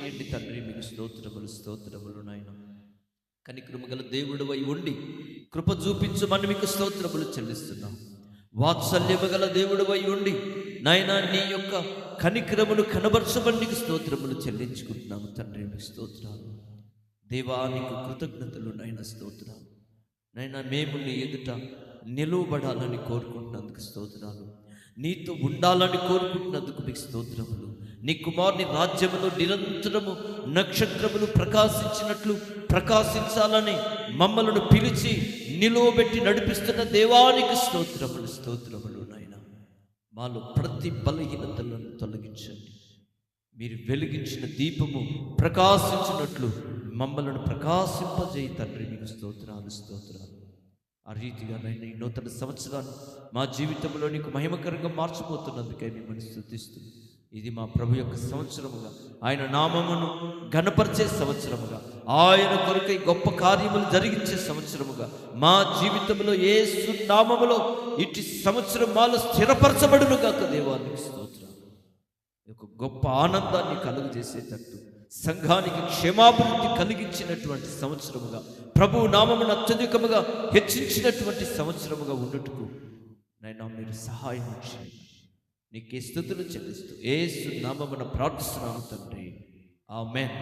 చేయండి తండ్రి. మీకు స్తోత్రములు స్తోత్రములు నాయన. కనికరము గల దేవుడు అయి ఉండి కృప చూపించమని మీకు స్తోత్రములు చెల్లిస్తున్నాం. వాత్సల్యము గల దేవుడు అయి ఉండి నాయన నీ యొక్క కనికరమును కనబరచమని నీకు స్తోత్రములు చెల్లించుకుంటున్నాము తండ్రి. మీకు స్తోత్రాలు దేవా, నీకు కృతజ్ఞతలు నాయన. స్తోత్రాలు నాయన. మేము నీ ఎదుట నిలువబడాలని కోరుకుంటున్నందుకు స్తోత్రాలు. నీతో ఉండాలని కోరుకుంటున్నందుకు మీకు స్తోత్రములు. నీ కుమారుని రాజ్యములో నిరంతరము నక్షత్రములు ప్రకాశించినట్లు ప్రకాశించాలని మమ్మలను పిలిచి నిలువబెట్టి నడిపిస్తున్న దేవానికి స్తోత్రములు స్తోత్రములు నాయన. మాలో ప్రతి బలహీనతలను తొలగించండి. మీరు వెలిగించిన దీపము ప్రకాశించినట్లు మమ్మలను ప్రకాశింపజేయి తండ్రి. మీకు స్తోత్రాలు స్తోత్రాలు. ఆ రీతిగా నాయన ఈ నూతన సంవత్సరాన్ని మా జీవితంలో నీకు మహిమకరంగా మార్చిపోతున్నందుకే మిమ్మల్ని స్తుతిస్తూ, ఇది మా ప్రభు యొక్క సంవత్సరముగా, ఆయన నామమును ఘనపరిచే సంవత్సరముగా, ఆయన కొరకై గొప్ప కార్యములు జరిగించే సంవత్సరముగా మా జీవితంలో యేసు నామములో ఇటు సంవత్సరం మాలో స్థిరపరచబడును గాక. దేవానికి స్తోత్రాలు. ఒక గొప్ప ఆనందాన్ని కలుగజేసేటట్టు, సంఘానికి క్షేమాభివృద్ధి కలిగించినటువంటి సంవత్సరముగా, ప్రభు నామమును అత్యధికముగా హెచ్చించినటువంటి సంవత్సరముగా ఉండుటకు నైనా మీరు సహాయం చేయండి. నీకే స్తుతులు చెల్లిస్తూ యేసు నామమున ప్రార్థిస్తున్నాను తండ్రి. ఆమేన్.